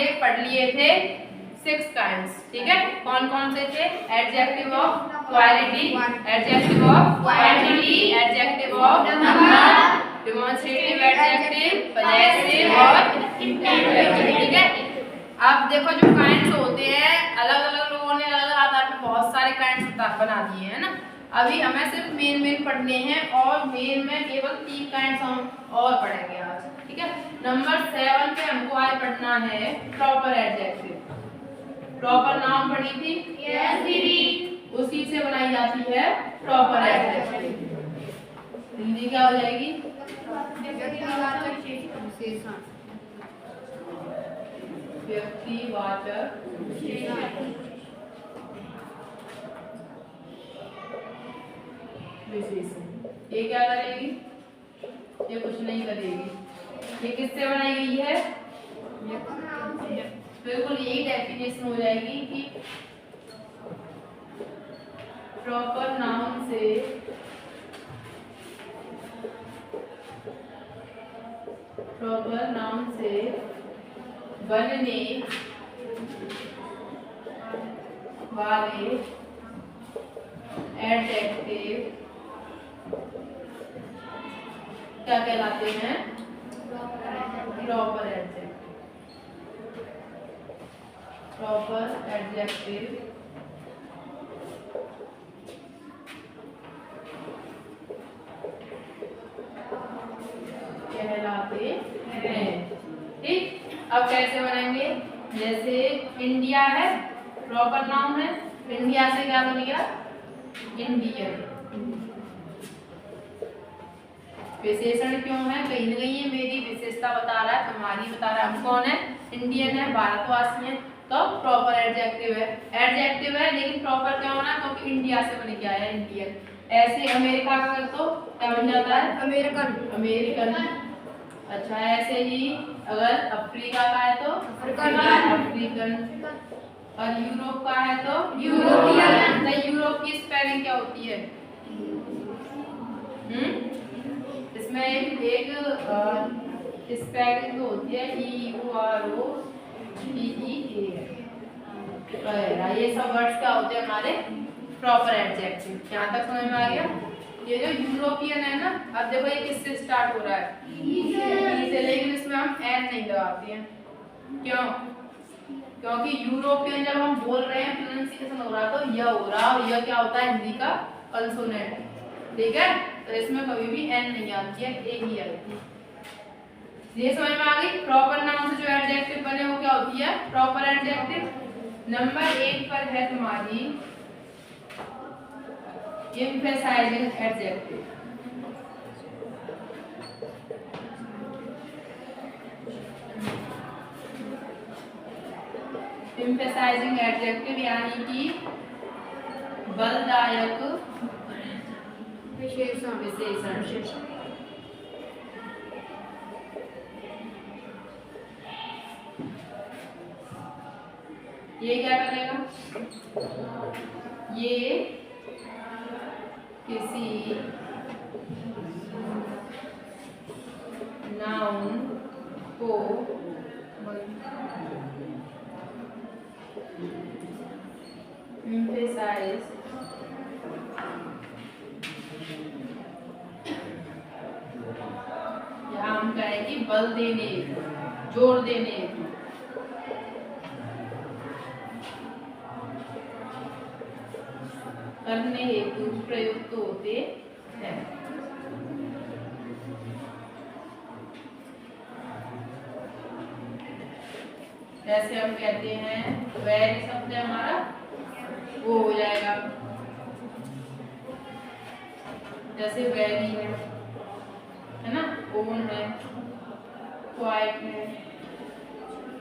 हमने पढ़ लिए थे 6 काइंड्स, ठीक है। कौन कौन से थे? Adjective of quality, adjective of quantity, adjective of number, demonstrative adjective, possessive और इंटेंसिव, ठीक है। अब देखो जो काइंड्स होते हैं अलग अलग लोगों ने अलग अलग आधार पर बहुत सारे काइंड्स बना दिए हैं ना। अभी हमें सिर्फ मेन पढ़ने हैं और मेन में केवल 3 काइंड्स हम और पढ़ेंगे आज, ठीक है। नंबर 7 पे हमको आज पढ़ना है प्रॉपर एडजेक्टिव। प्रॉपर नाउन पढ़ी थी? यस दीदी। उसी से बनाई जाती है प्रॉपर एडजेक्टिव। हिंदी क्या हो जाएगी? व्यक्तिवाचक विशेषण। ये क्या करेगी? ये कुछ नहीं करेगी। ये किससे बनाई गई है? बिल्कुल यही डेफिनेशन हो जाएगी कि प्रॉपर नाउन से बनने वाले एडजेक्टिव क्या कहलाते हैं? Proper adjective. प्रॉपर एडजेक्टिव कहलाते हैं, ठीक। अब कैसे बनाएंगे? जैसे इंडिया है, प्रॉपर नाउन है, इंडिया से क्या बन गया? इंडियन। विशेषण क्यों है? कहीं ना कहीं ये मेरी विशेषता बता रहा है, तुम्हारी बता रहा है। हम कौन है? इंडियन है, भारतवासी है, तो प्रॉपर एडजेक्टिव है। एडजेक्टिव है लेकिन प्रॉपर क्या होना? क्योंकि इंडिया से बन के आया इंडियन। ऐसे अमेरिका का कर तो क्या बन जाता है? अमेरिकन। अच्छा ऐसे ही अगर अफ्रीका का है तो अफ्रीकन, और यूरोप का है तो यूरोपियन। तो यूरोप की स्पेलिंग क्या होती है? इसमें एक स्पेलिंग होती है EUROPE। ये सब वर्ड्स क्या होते हैं हमारे? Proper adjective. यहाँ तक समझ में आ गया? ये जो यूरोपियन है ना, अब देखो ये किससे स्टार्ट हो रहा है? ई से, लेकिन इसमें हम एन नहीं लगाते हैं। क्यों? क्योंकि यूरोपियन जब हम बोल रहे हैं प्रोनाउंसिएशन हो रहा तो यह हो रहा, और यह क्या होता है? हिंदी का कंसोनेंट, ठीक है। तो इसमें कभी भी एन नहीं आती है, ए ही आती है। ये समझ में आ गई? प्रॉपर नाउन से जो एडजेक्टिव बने वो क्या होती है? Proper adjective. नंबर 1 पर है तुम्हारी emphasizing adjective। emphasizing adjective यानी कि बलदायक विशेषण। ये क्या करेगा? ये किसी नाउन को emphasize या हम कहेंगे बल देने, जोर देने, करने हेतु प्रयुक्त होते हैं। जैसे हम कहते हैं वेरी शब्द हमारा वो हो जाएगा, जैसे वेरी है ना, ओन है, क्वाइट है,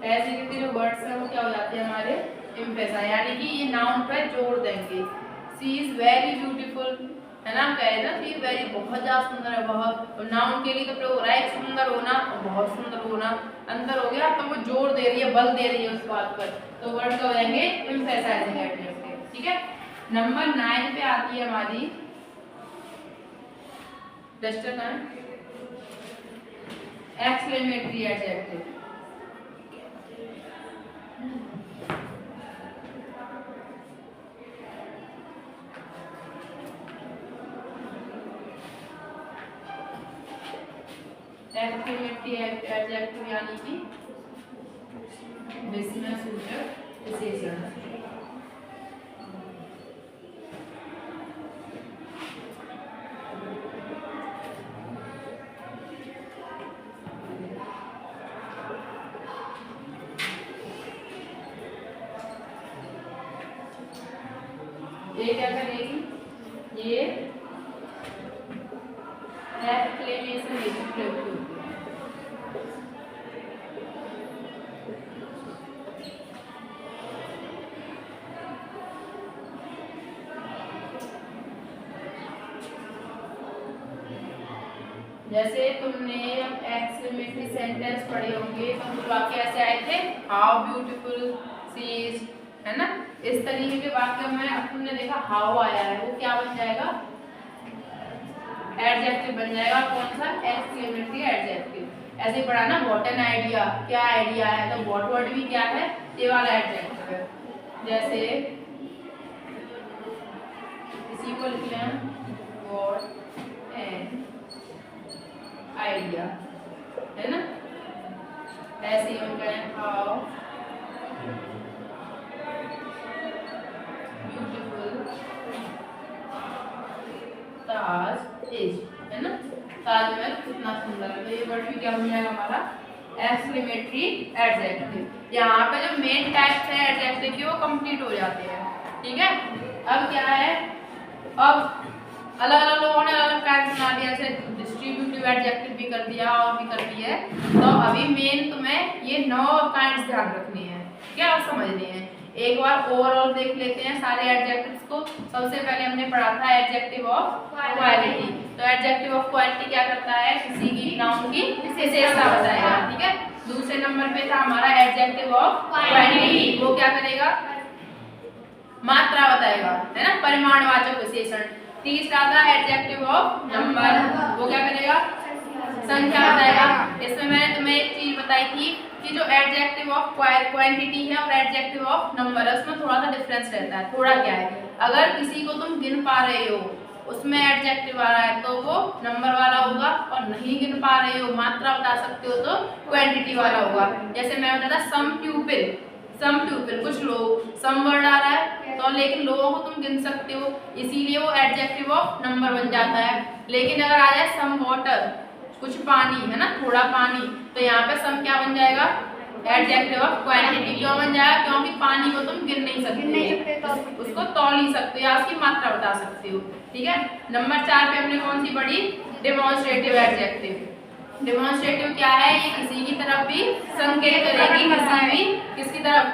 ऐसे करके जो वर्ड्स हैं वो क्या हो जाते हैं हमारे? एम्फेसाइज, यानी कि ये नाउन पे जोर देंगे। सी इज वेरी ब्यूटीफुल है ना, कहे ना सी वेरी बहुत ज्यादा सुंदर है, बहुत। नाउन के लिए तो प्रयोग हो रहा है सुंदर होना और बहुत सुंदर होना, अंदर हो गया, तो वो जोर दे रही है, बल दे रही है उस बात पर, तो वर्ड क्या हो जाएंगे? एम्फेसाइजिंग एडजेक्टिव, ठीक है। नंबर 9 पे आती है हमारी डस्टर का एक्सक्लेमेटरी एडजेक्टिव। एक्सक्लेमेटरी एडजेक्टिव यानी कि विस्मयसूचक विशेषण। ये क्या करेगी, ये एक्सक्लेमेशन हेतु प्रयुक्त होती है। जैसे तुमने एक्सक्लेमेटरी सेंटेंस पढ़े होंगे तो कुछ वाक्य ऐसे आए थे, हाउ ब्यूटीफुल शी इज, है ना। इस तरीके के वाक्य में तुमने देखा हाउ आया है, वो क्या बन जाएगा, एडजेक्टिव बन जाएगा। कौन सा, एक्सक्लेमेटरी एडजेक्टिव। ऐसे पढ़ा ना, व्हाट एन आइडिया, क्या आइडिया है, तो व्हाट वर्ड भी क्या है, ये वाला एडजेक्टिव है। जैसे इसी को लिख लें, व्हाट एन आइडिया, है ना। ऐसे ही हम कहें हाउ ब्यूटीफुल ताज इज, है ना। ताजमहल कितना सुंदर है, तो ये वर्ड भी क्या बन जाएगा हमारा, एक्सक्लेमेटरी एडजेक्टिव। यहाँ पे जो मेन टाइप्स है एडजेक्टिव की वो कंप्लीट हो जाते हैं, ठीक है। अब क्या है, अब अलग अलग लोगों ने अलग काइंड बना दिया, जैसे डिस्ट्रीब्यूटिव एडजेक्टिव भी कर दिया और भी कर दिया है। तो अभी मेन तुम्हें ये 9 काइंड्स ध्यान रखनी है, क्या और समझनी है। एक बार ओवरऑल देख लेते हैं सारे एडजेक्टिव्स को। सबसे पहले हमने पढ़ा था एडजेक्टिव ऑफ क्वालिटी। तो एडजेक्टिव ऑफ क्वालिटी क्या करता है, किसी की नाउन की विशेषता बताएगा, ठीक है। दूसरे नंबर पे था हमारा एडजेक्टिव ऑफ क्वांटिटी, वो क्या करेगा, मात्रा बताएगा, है ना, परिमाणवाचक विशेषण। तीसरा था एडजेक्टिव ऑफ नंबर, वो क्या करेगा, संख्या बताएगा। इसमें मैंने तुम्हें एक चीज बताई थी कि जो एडजेक्टिव ऑफ क्वांटिटी है और एडजेक्टिव ऑफ नंबर है उसमें थोड़ा सा डिफरेंस रहता है। थोड़ा क्या है, अगर किसी को तुम गिन पा रहे हो उसमें एडजेक्टिव आ रहा है तो वो नंबर वाला होगा, और नहीं गिन पा रहे हो, मात्रा बता सकते हो तो क्वांटिटी वाला होगा। जैसे मैं बताया सम प्यूपिल, कुछ लोग, सम वर्ड आ रहा है तो लेकिन लोगों को तुम गिन सकते हो, इसीलिए वो एडजेक्टिव ऑफ नंबर बन जाता है। लेकिन अगर आ जाए सम वाटर, कुछ पानी, है ना, थोड़ा पानी, तो यहाँ पे सम क्या बन जाएगा, एडजेक्टिव ऑफ क्वांटिटी। क्यों बन जाएगा, क्योंकि पानी को तुम गिन नहीं सकते, उसको तौल नहीं सकते या उसकी मात्रा बता सकते हो, ठीक है। नंबर 4 पे हमने कौन सी पढ़ी, डेमोन्स्ट्रेटिव एडजेक्टिव। डेमोन्स्ट्रेटिव क्या है, ये किसी की तरफ भी संकेत करेगी, किसकी तरफ,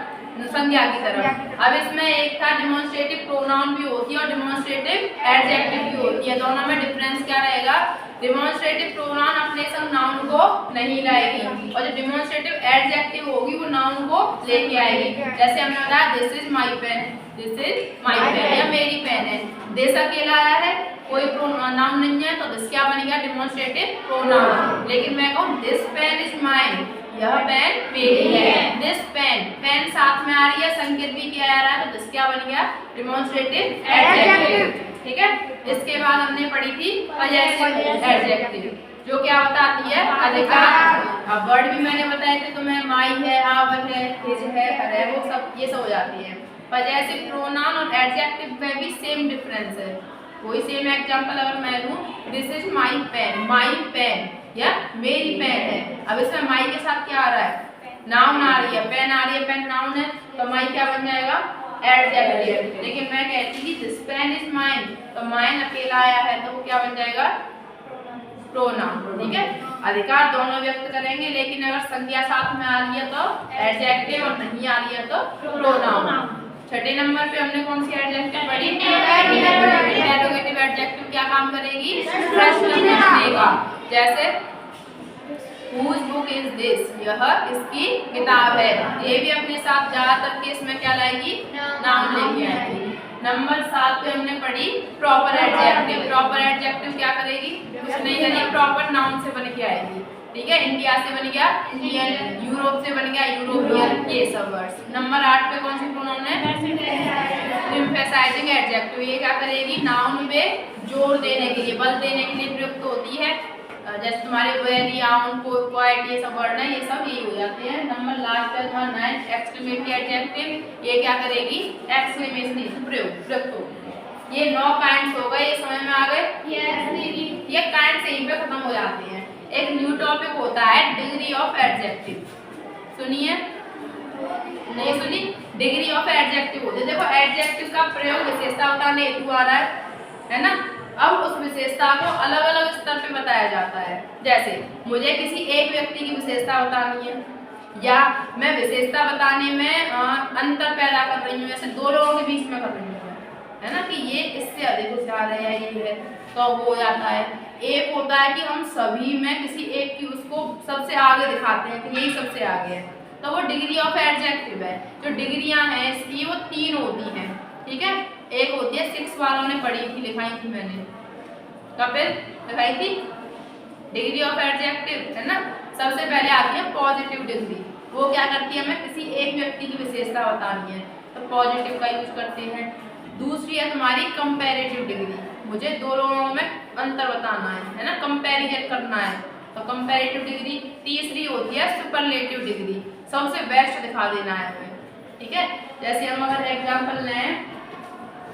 संज्ञा की तरफ। अब इसमें एक था डेमोन्स्ट्रेटिव प्रोनाउन भी होती है और डेमोन्स्ट्रेटिव एडजेक्टिव भी होती है, दोनों में डिफरेंस क्या रहेगा, डेमोन्स्ट्रेटिव प्रोनाउन अपने संग नाउन को नहीं लाएगी और जो डेमोन्स्ट्रेटिव एडजेक्टिव होगी वो नाउन को लेके आएगी। जैसे हमने बताया this is my pen, this is my pen, या मेरी पेन है। दिस अकेला आया है, कोई नाउन नहीं है, तो दिस क्या बन गया, डेमोन्स्ट्रेटिव प्रोनाउन। लेकिन मैं कहूँ दिस पेन इज माइन, यह पेन मेरी है। दिस पेन, पेन साथ में आ रही है, संकेत भी क्या आ रहा है, तो दिस क्या बन गया, डेमोन्स्ट्रेटिव एडजेक्टिव, ठीक है। इसके बाद हमने पढ़ी थी पजेसिव एडजेक्टिव, जो क्या बताती है, अधिकार। अब वर्ड भी मैंने बताए थे तुम्हें, माई है, आवर है, हिज है, हर है, वो सब ये सब हो जाती है। पजेसिव प्रोनाउन और एडजेक्टिव में भी सेम डिफरेंस है। कोई सेम एग्जांपल अगर मैं दूं, दिस इज माई पेन या मेरी पेन है। अब इसमें माई के साथ क्या आ रहा है, नाउन आ रही है, पेन आ रही है, पेन नाउन है, तो माई क्या बन जाएगा, एडजेक्टिव। लेकिन मैं कहती थी दिस पेन इज माइन, तो माइन अकेला आया है तो वो क्या बन जाएगा, प्रोनाउन, ठीक है। अधिकार दोनों व्यक्त करेंगे, लेकिन अगर संज्ञा साथ में आ रही है तो एडजेक्टिव और नहीं आ रही है तो प्रोनाउन। छठे नंबर पे हमने कौन सी एडजेक्टिव पढ़ी, इंटेरोगेटिव एडजेक्टिव क्या काम करेगी, प्रश्न पूछने का। जैसे Whose book is this? यह इसकी किताब है, ये भी अपने साथ ज्यादातर केस में क्या लाएगी, नाउन लेके आएगी। नंबर 7 पे हमने पढ़ी प्रॉपर एडजेक्टिव। प्रॉपर एडजेक्टिव क्या करेगी, कुछ नहीं करेगी, प्रॉपर नाउन से बन के आएगी, ठीक है। इंडिया से बन गया इंडियन, यूरोप से बन गया यूरोपियन, ये सब वर्ड्स। नंबर 8 पे कौन सी प्रोनाउन है, एम्फेसाइजिंग एडजेक्टिव। ये क्या करेगी, नाउन पे जोर देने के लिए, बल देने के लिए प्रयुक्त होती है। जैसे तुम्हारे वेरी, आउन, क्वाइट, ये सब वर्ड है, ये सब यही हो जाते हैं। नंबर लास्ट है तुम्हारा 9 एक्सक्लेमेटरी एडजेक्टिव। ये क्या करेगी? एक्सक्लेमेशन प्रयोग। ये 9 काइंड्स हो गए, ये समझ में आ गए? यस दीदी। ये काइंड्स यहीं पे खत्म हो जाते हैं। एक न्यू टॉपिक होता है डिग्री ऑफ एडजेक्टिव। सुनिए, नहीं सुनी? डिग्री ऑफ एडजेक्टिव होते हैं। देखो एडजेक्टिव का प्रयोग विशेषता बताने हेतु आ रहा है ना। अब उस विशेषता को अलग अलग स्तर पे बताया जाता है। जैसे मुझे किसी एक व्यक्ति की विशेषता बतानी है, या मैं विशेषता बताने में अंतर पैदा कर रही हूँ, जैसे दो लोगों के बीच में कर रही हूँ, है ना, कि ये इससे अधिक होशियार है या ये है, तो वो हो जाता है। एक होता है कि हम सभी में किसी एक की उसको सबसे आगे दिखाते हैं कि यही सबसे आगे है, तो वो डिग्री ऑफ एडजेक्टिव है। जो डिग्रियां हैं इसकी वो 3 होती हैं, ठीक है। एक होती है 6 वालों ने पढ़ी थी, लिखाई थी मैंने, कपिल लिखाई थी, डिग्री ऑफ एडजेक्टिव, है ना। सबसे पहले आती है पॉजिटिव डिग्री। वो क्या करती है, हमें किसी एक व्यक्ति की विशेषता बतानी है तो पॉजिटिव का यूज करते हैं। दूसरी है तुम्हारी कंपैरेटिव डिग्री, मुझे दो लोगों में अंतर बताना है ना, कंपैरिजन करना है तो कंपैरेटिव डिग्री। तीसरी होती है सुपरलेटिव डिग्री, सबसे बेस्ट दिखा देना है हमें, ठीक है। जैसे हम अगर एग्जांपल लें,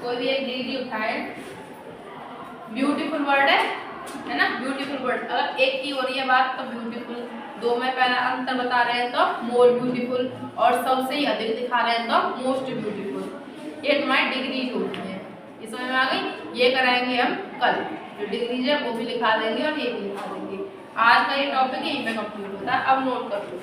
कोई भी एक डिग्री उठाए, ब्यूटीफुल वर्ड है ना, ब्यूटीफुल वर्ड। अगर एक की हो रही है बात तो ब्यूटीफुल, दो में पहला अंतर बता रहे हैं तो मोर ब्यूटीफुल, और सबसे ही अधिक दिखा रहे हैं तो मोस्ट ब्यूटीफुल। ये तुम्हारी डिग्रीज होती है, ये समझ में आ गई। ये कराएंगे हम कल, जो डिग्रीज है वो भी लिखा देंगे और ये भी लिखा देंगे। आज का ये टॉपिक यहीं पे कंप्लीट होता है। अब नोट कर लो।